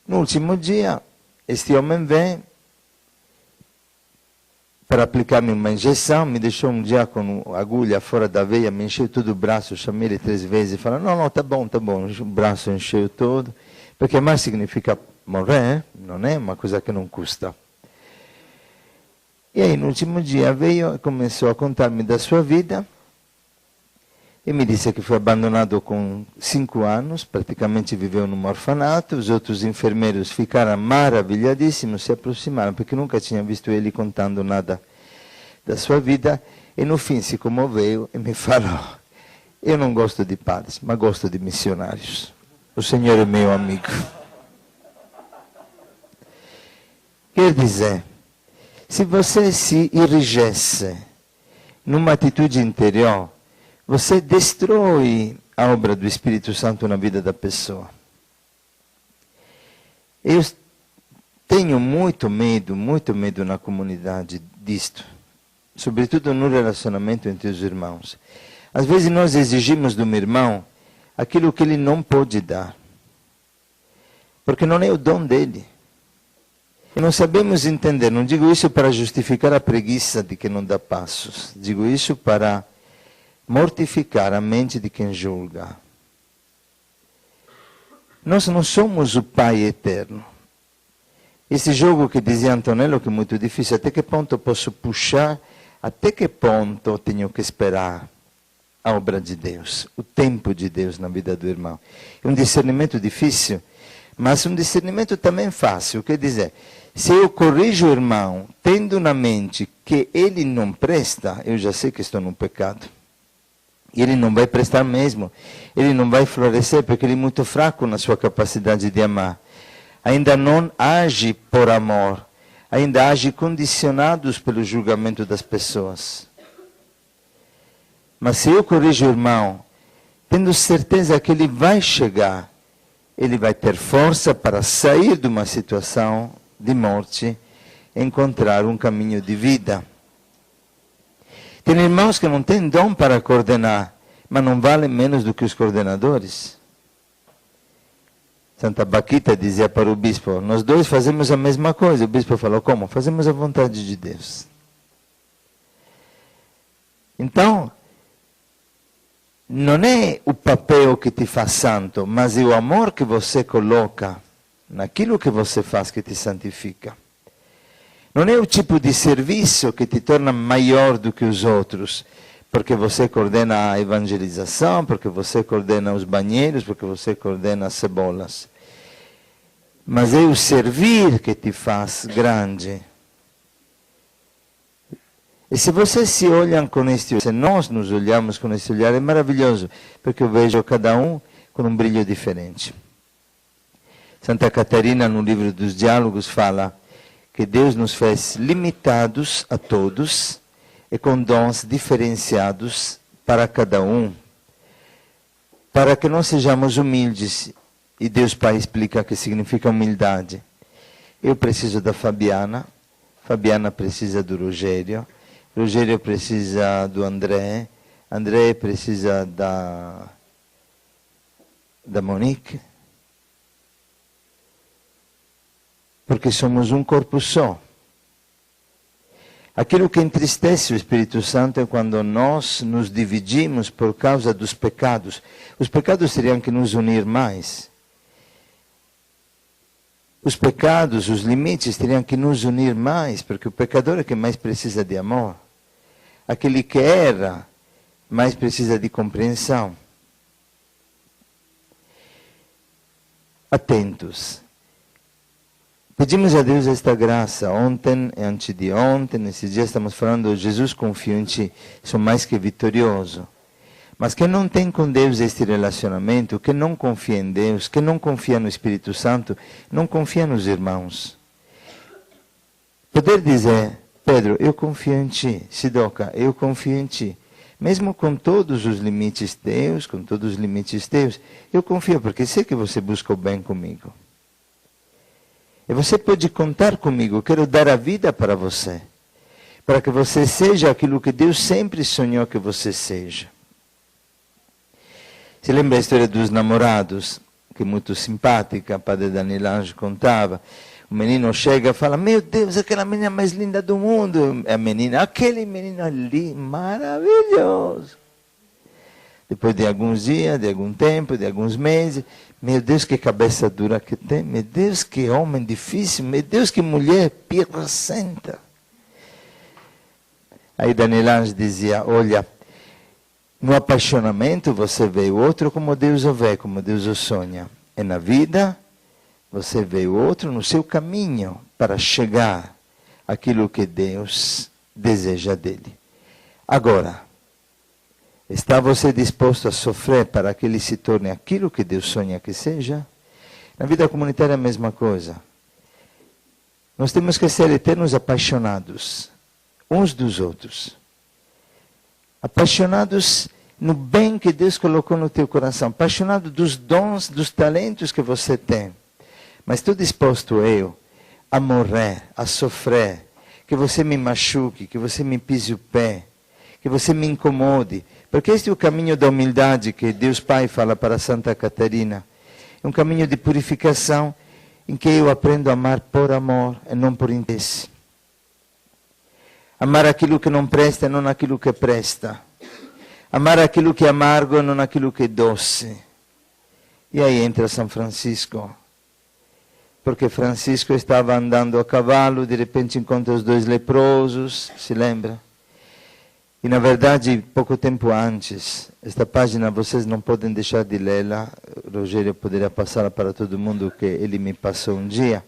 No último dia, este homem vem para aplicar-me uma injeção, me deixou um dia com a agulha fora da veia, me encheu todo o braço, chamei ele 3 vezes e falei, não, tá bom, o braço encheu todo, porque mais significa morrer, não é uma coisa que não custa. E aí, no último dia, veio e começou a contar-me da sua vida, e me disse que foi abandonado com 5 anos, praticamente viveu num orfanato. Os outros enfermeiros ficaram maravilhadíssimos, se aproximaram, porque nunca tinham visto ele contando nada da sua vida. E no fim se comoveu e me falou, eu não gosto de padres, mas gosto de missionários. O Senhor é meu amigo. Quer dizer, se você se enrijece numa atitude interior, você destrói a obra do Espírito Santo na vida da pessoa. Eu tenho muito medo na comunidade disto. Sobretudo no relacionamento entre os irmãos. Às vezes nós exigimos do meu irmão aquilo que ele não pode dar. Porque não é o dom dele. E não sabemos entender, não digo isso para justificar a preguiça de quem não dá passos. Digo isso para mortificar a mente de quem julga. Nós não somos o Pai eterno. Esse jogo que dizia Antonello, que é muito difícil, até que ponto posso puxar, até que ponto tenho que esperar a obra de Deus, o tempo de Deus na vida do irmão. É um discernimento difícil, mas um discernimento também fácil. Quer dizer, se eu corrijo o irmão, tendo na mente que ele não presta, eu já sei que estou no pecado. E ele não vai prestar mesmo, ele não vai florescer, porque ele é muito fraco na sua capacidade de amar. Ainda não age por amor, ainda age condicionados pelo julgamento das pessoas. Mas se eu corrijo o irmão, tendo certeza que ele vai chegar, ele vai ter força para sair de uma situação de morte e encontrar um caminho de vida. Tem irmãos que não têm dom para coordenar, mas não valem menos do que os coordenadores. Santa Baquita dizia para o bispo, nós dois fazemos a mesma coisa. O bispo falou, como? Fazemos a vontade de Deus. Então, não é o papel que te faz santo, mas é o amor que você coloca naquilo que você faz que te santifica. Não é o tipo de serviço que te torna maior do que os outros, porque você coordena a evangelização, porque você coordena os banheiros, porque você coordena as cebolas. Mas é o servir que te faz grande. E se vocês se olham com este olhar, se nós nos olhamos com este olhar, é maravilhoso, porque eu vejo cada um com um brilho diferente. Santa Catarina, no livro dos Diálogos, fala que Deus nos fez limitados a todos e com dons diferenciados para cada um, para que não sejamos humildes. E Deus Pai explica o que significa humildade. Eu preciso da Fabiana, Fabiana precisa do Rogério, Rogério precisa do André, André precisa da Monique. Porque somos um corpo só. Aquilo que entristece o Espírito Santo é quando nós nos dividimos por causa dos pecados. Os pecados teriam que nos unir mais. Os pecados, os limites teriam que nos unir mais, porque o pecador é que mais precisa de amor. Aquele que erra mais precisa de compreensão. Atentos. Pedimos a Deus esta graça. Ontem e antes de ontem, nesses dias estamos falando, Jesus confia em ti, sou mais que vitorioso. Mas quem não tem com Deus este relacionamento, que não confia em Deus, que não confia no Espírito Santo, não confia nos irmãos. Poder dizer, Pedro, eu confio em ti, Sidoca, eu confio em ti. Mesmo com todos os limites teus, eu confio, porque sei que você busca o bem comigo. E você pode contar comigo, eu quero dar a vida para você, para que você seja aquilo que Deus sempre sonhou que você seja. Se lembra a história dos namorados, que é muito simpática, o padre Daniel contava. O menino chega e fala, meu Deus, aquela menina mais linda do mundo. A menina, aquele menino ali, maravilhoso. Depois de alguns dias, de algum tempo, de alguns meses, meu Deus, que cabeça dura que tem, meu Deus, que homem difícil, meu Deus, que mulher pirracenta. Aí Daniel Ange dizia, olha, no apaixonamento você vê o outro como Deus o vê, como Deus o sonha. E na vida, você vê o outro no seu caminho para chegar àquilo que Deus deseja dele. Agora, está você disposto a sofrer para que ele se torne aquilo que Deus sonha que seja? Na vida comunitária é a mesma coisa. Nós temos que ser eternos apaixonados uns dos outros. Apaixonados no bem que Deus colocou no teu coração. Apaixonado dos dons, dos talentos que você tem. Mas estou disposto eu a morrer, a sofrer, que você me machuque, que você me pise o pé, que você me incomode. Porque este é o caminho da humildade que Deus Pai fala para Santa Catarina. É um caminho de purificação em que eu aprendo a amar por amor e não por interesse. Amar aquilo que não presta e não aquilo que presta. Amar aquilo que é amargo e não aquilo que é doce. E aí entra São Francisco. Porque Francisco estava andando a cavalo, de repente encontra os dois leprosos, se lembra? E na verdade, pouco tempo antes, esta página vocês não podem deixar de lê-la, Rogério poderia passá-la para todo mundo, que ele me passou um dia.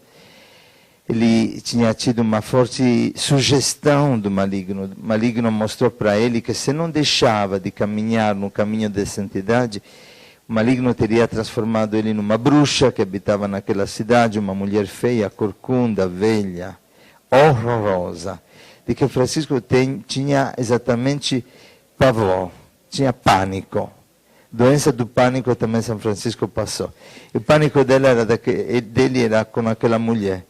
Ele tinha tido uma forte sugestão do maligno. O maligno mostrou para ele que se não deixava de caminhar no caminho da santidade, o maligno teria transformado ele numa bruxa que habitava naquela cidade, uma mulher feia, corcunda, velha, horrorosa, de que Francisco tinha exatamente pavor, tinha pânico. Doença do pânico também São Francisco passou. E o pânico dele era com aquela mulher.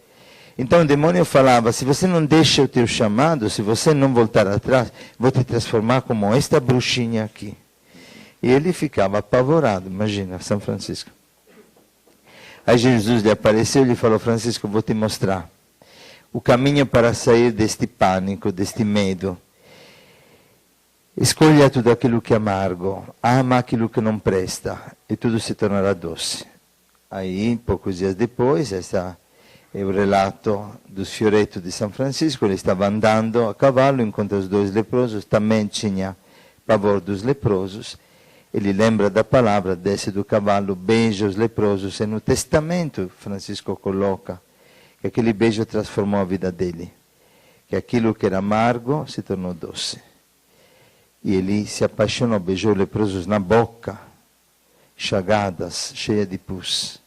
Então o demônio falava, se você não deixa o teu chamado, se você não voltar atrás, vou te transformar como esta bruxinha aqui. E ele ficava apavorado, imagina, São Francisco. Aí Jesus lhe apareceu e lhe falou, Francisco, vou te mostrar o caminho para sair deste pânico, deste medo. Escolha tudo aquilo que é amargo, ama aquilo que não presta, e tudo se tornará doce. Aí, poucos dias depois, essa é o relato dos fioretos de São Francisco, ele estava andando a cavalo, encontra os dois leprosos, também tinha pavor dos leprosos, ele lembra da palavra, desce do cavalo, beija os leprosos, e no testamento Francisco coloca que aquele beijo transformou a vida dele, que aquilo que era amargo se tornou doce. E ele se apaixonou, beijou os leprosos na boca, chagadas, cheia de pus.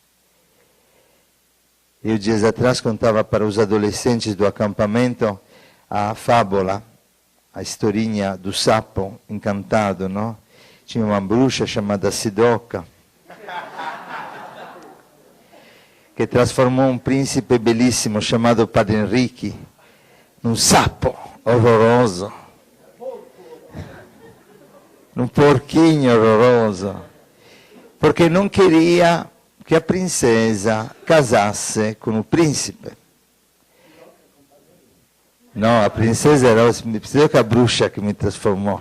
Eu dias atrás contava para os adolescentes do acampamento a fábula, a historinha do sapo encantado, não? Tinha uma bruxa chamada Sidoca, que transformou um príncipe belíssimo chamado Padre Henrique num sapo horroroso, num porquinho horroroso, porque não queria que a princesa casasse com o príncipe. Não, a princesa era a bruxa que me transformou.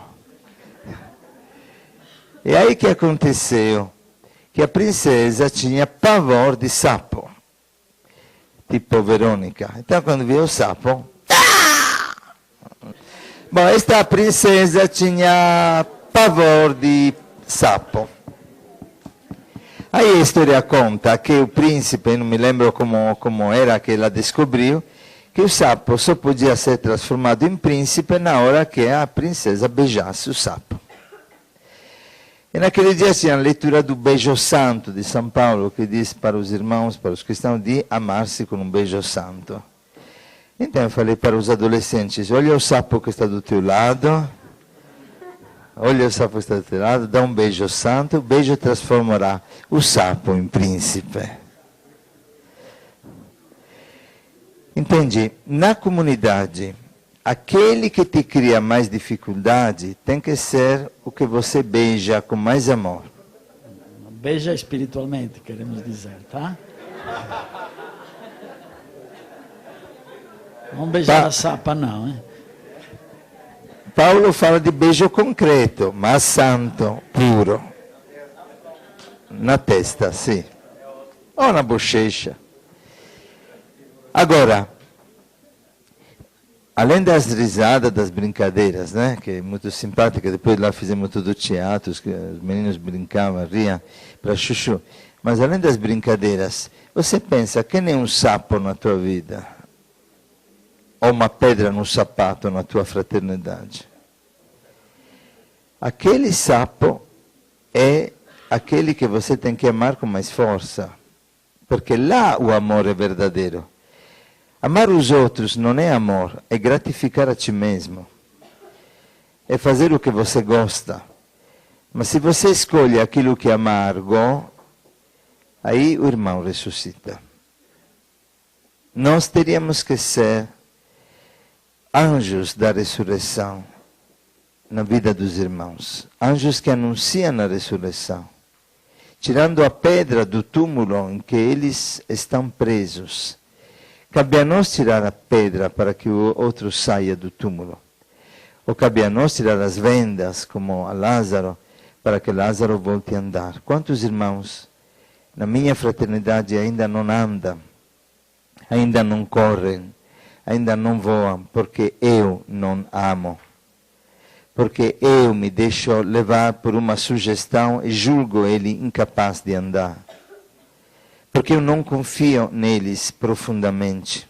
E aí que aconteceu? Que a princesa tinha pavor de sapo, tipo Verônica. Então quando viu o sapo... Bom, esta princesa tinha pavor de sapo. Aí a história conta que o príncipe, não me lembro como era que ela descobriu, que o sapo só podia ser transformado em príncipe na hora que a princesa beijasse o sapo. E naquele dia tinha a leitura do beijo santo de São Paulo, que diz para os irmãos, para os cristãos, de amar-se com um beijo santo. Então eu falei para os adolescentes, olha o sapo que está do teu lado, olha o sapo que está do teu lado, dá um beijo santo, o beijo transformará o sapo em príncipe. Entendi. Na comunidade, aquele que te cria mais dificuldade tem que ser o que você beija com mais amor. Beija espiritualmente, queremos dizer, tá? Não beijar a sapa, não, hein? Paulo fala de beijo concreto, mas santo, puro. Na testa, sim. Ou na bochecha. Agora, além das risadas, das brincadeiras, né, que é muito simpática, depois lá fizemos tudo teatro, os meninos brincavam, riam para chuchu. Mas além das brincadeiras, você pensa que nem um sapo na tua vida? Ou uma pedra no sapato na tua fraternidade? Aquele sapo é aquele que você tem que amar com mais força, porque lá o amor é verdadeiro. Amar os outros não é amor, é gratificar a ti mesmo. É fazer o que você gosta. Mas se você escolhe aquilo que é amargo, aí o irmão ressuscita. Nós teríamos que ser anjos da ressurreição na vida dos irmãos. Anjos que anunciam a ressurreição. Tirando a pedra do túmulo em que eles estão presos. Cabe a nós tirar a pedra para que o outro saia do túmulo. Ou cabe a nós tirar as vendas, como a Lázaro, para que Lázaro volte a andar. Quantos irmãos na minha fraternidade ainda não andam, ainda não correm, ainda não voam, porque eu não amo? Porque eu me deixo levar por uma sugestão e julgo ele incapaz de andar. Porque eu não confio neles profundamente.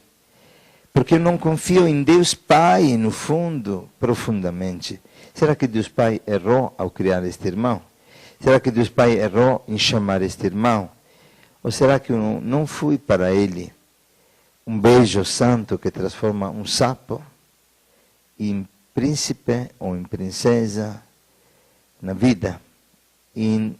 Porque eu não confio em Deus Pai, no fundo, profundamente. Será que Deus Pai errou ao criar este irmão? Será que Deus Pai errou em chamar este irmão? Ou será que eu não fui para ele um beijo santo que transforma um sapo em príncipe ou em princesa na vida, em